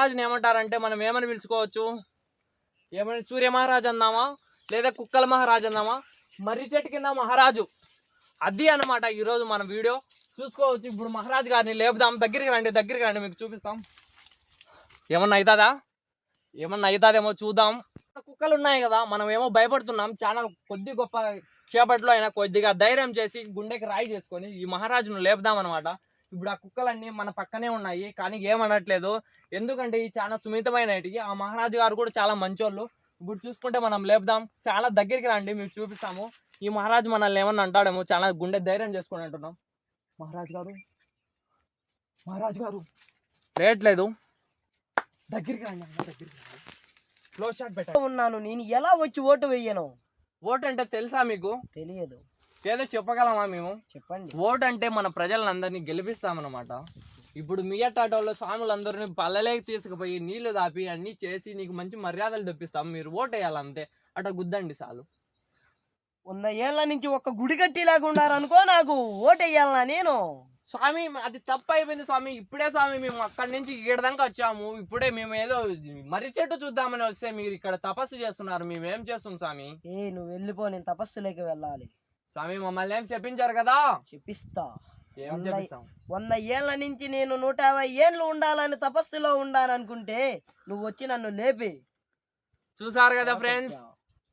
మహారాజుని ఏమంటారంటే మనం ఏమని పిలుచుకోవచ్చు? ఏమని? సూర్య మహారాజు అందామా, లేదా కుక్కల మహారాజు అందామా, మర్రి చెట్టు కింద మహారాజు. అది అన్నమాట ఈరోజు మన వీడియో. చూసుకోవచ్చు. ఇప్పుడు మహారాజు గారిని లేపుదాం. దగ్గరికి రండి, మీకు చూపిస్తాం. ఏమన్నా అవుతుందేమో చూద్దాం. కుక్కలు ఉన్నాయి కదా, మనం ఏమో భయపడుతున్నాం. చాలా కొద్ది గొప్ప చేపట్లో అయినా కొద్దిగా ధైర్యం చేసి గుండెకి రాయి చేసుకొని ఈ మహారాజును లేపుదాం అనమాట. ఇప్పుడు ఆ కుక్కలన్నీ మన పక్కనే ఉన్నాయి, కానీ ఏమనట్లేదు. ఎందుకంటే ఈ చాలా సున్నితమైనవి. ఆ మహారాజు గారు కూడా చాలా మంచోళ్ళు. ఇప్పుడు చూసుకుంటే మనం లేపుదాం. చాలా దగ్గరికి రండి, మీకు చూపిస్తాము. ఈ మహారాజు మనల్ని ఏమన్నా అంటాడేమో. చాలా గుండె ధైర్యం చేసుకొని అంటున్నాం. మహారాజు గారు లేట్లేదు, దగ్గరికి రండి. క్లోజ్ షాట్ పెట్ట ఉన్నాను. నేను ఎలా వచ్చి ఓటు వేయను? ఓటు అంటే తెలుసా మీకు? తెలియదు. ఏదో చెప్పగలమా మేము? చెప్పండి. ఓటు అంటే మన ప్రజలందరినీ గెలిపిస్తామన్నమాట. ఇప్పుడు మీ అట్టాటోళ్ళు స్వాములందరినీ పల్లెలేకి తీసుకుపోయి నీళ్లు దాపి అన్నీ చేసి నీకు మంచి మర్యాదలు తెప్పిస్తాం. మీరు ఓటు వేయాలంతే. అట్లా గుద్దండి చాలు. 100 ఏళ్ల నుంచి ఒక్క గుడి కట్టిలాగా ఉన్నారనుకో, నాకు ఓటు వేయాలనా నేను? స్వామి అది తప్పు అయిపోయింది స్వామి. ఇప్పుడే స్వామి మేము అక్కడి నుంచి ఈడదాకా వచ్చాము. ఇప్పుడే మేము ఏదో మర్రి చెట్టు చూద్దామని వస్తే మీరు ఇక్కడ తపస్సు చేస్తున్నారు. మేమేం చేస్తాం స్వామి? నువ్వు వెళ్ళిపో, నేను తపస్సులోకి వెళ్ళాలి. స్వామి మమ్మల్ని ఏం చెప్పించారు కదా? చెప్పిస్తా. ఏం చెప్పిస్తాం? 100 ఏళ్ల నుంచి నేను 150 ఏళ్ళు ఉండాలని తపస్సులో ఉండాలనుకుంటే నువ్వు వచ్చి నన్ను లేపి. చూసారు కదా ఫ్రెండ్స్,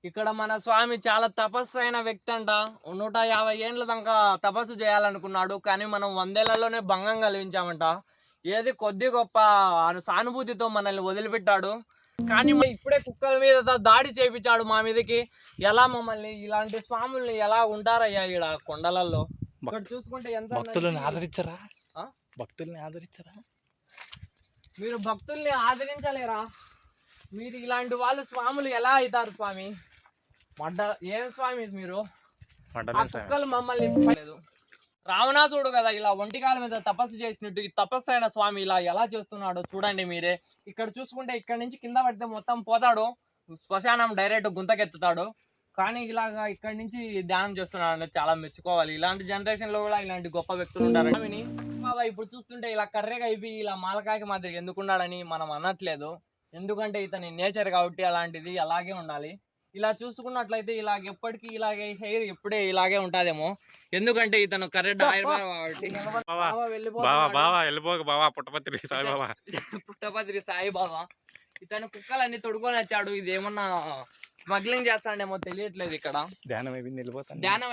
ఇక్కడ మన స్వామి చాలా తపస్సు అయిన వ్యక్తి అంట. 150 ఏళ్ళ దాకా తపస్సు చేయాలనుకున్నాడు, కానీ మనం 100 ఏళ్లలోనే భంగం కలిగించామంట. ఏది కొద్ది గొప్ప సానుభూతితో మనల్ని వదిలిపెట్టాడు. కానీ ఇప్పుడే కుక్కల మీద దాడి చేయించాడు మా మీదకి. ఎలా మమ్మల్ని ఇలాంటి స్వాముల్ని ఎలా ఉంటారయ్యా ఈడ కొండలలో? ఇక్కడ చూసుకుంటే ఎంత భక్తుల్ని ఆదరించరా? మీరు భక్తుల్ని ఆదరించలేరా? మీరు ఇలాంటి వాళ్ళు స్వాములు ఎలా అవుతారు స్వామి? ఏం స్వామి మీరు? కుక్కలు మమ్మల్ని రావణాసుడు కదా ఇలా ఒంటికాల మీద తపస్సు చేసినట్టు ఈ తపస్సు అయిన స్వామి ఇలా ఎలా చేస్తున్నాడో చూడండి మీరే. ఇక్కడ చూసుకుంటే ఇక్కడ నుంచి కింద పడితే మొత్తం పోతాడు, శ్మశానం డైరెక్ట్ గుంతకెత్తుతాడు. కానీ ఇలాగా ఇక్కడి నుంచి ధ్యానం చేస్తున్నాడు అనేది చాలా మెచ్చుకోవాలి. ఇలాంటి జనరేషన్ లో కూడా ఇలాంటి గొప్ప వ్యక్తులు ఉంటారని. ఇప్పుడు చూస్తుంటే ఇలా కర్రెగా అయిపోయి ఇలా మాలకాయకి మాదిరి ఎందుకున్నాడని మనం అనట్లేదు. ఎందుకంటే ఇతని నేచర్ కాబట్టి అలాంటిది అలాగే ఉండాలి. ఇలా చూసుకున్నట్లయితే ఇలాగ ఎప్పటికీ ఇలాగే హెయిర్ ఎప్పుడే ఇలాగే ఉంటాదేమో. ఎందుకంటే ఇతను కరెక్ట్ పుట్టపత్రి సాయిబాబా. ఇతను కుక్కలన్నీ తొడుకొని వచ్చాడు. ఇదేమన్నా స్మగ్లింగ్ చేస్తాడేమో తెలియట్లేదు. ఇక్కడ ధ్యానం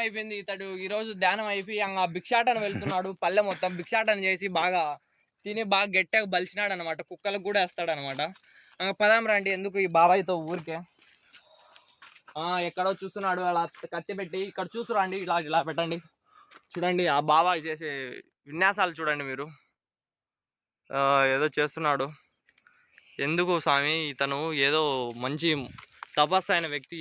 అయిపోయింది. ఇతడు ఈ రోజు ధ్యానం అయిపోయి భిక్షాటన వెళ్తున్నాడు. పల్లె మొత్తం భిక్షాటన చేసి బాగా తిని బాగా గట్టిగా బలిచినాడు అనమాట. కుక్కలకు కూడా వేస్తాడు అనమాట. పదాం రండి, ఎందుకు ఈ బాబాయ్తో ఊరికే. ఎక్కడో చూస్తున్నాడు అలా కత్తి పెట్టి. ఇక్కడ చూసురండి, ఇలా పెట్టండి. చూడండి ఆ బాబాయ్ చేసే విన్యాసాలు చూడండి మీరు. ఏదో చేస్తున్నాడు. ఎందుకు స్వామి? ఇతను ఏదో మంచి తపస్సు అయిన వ్యక్తి.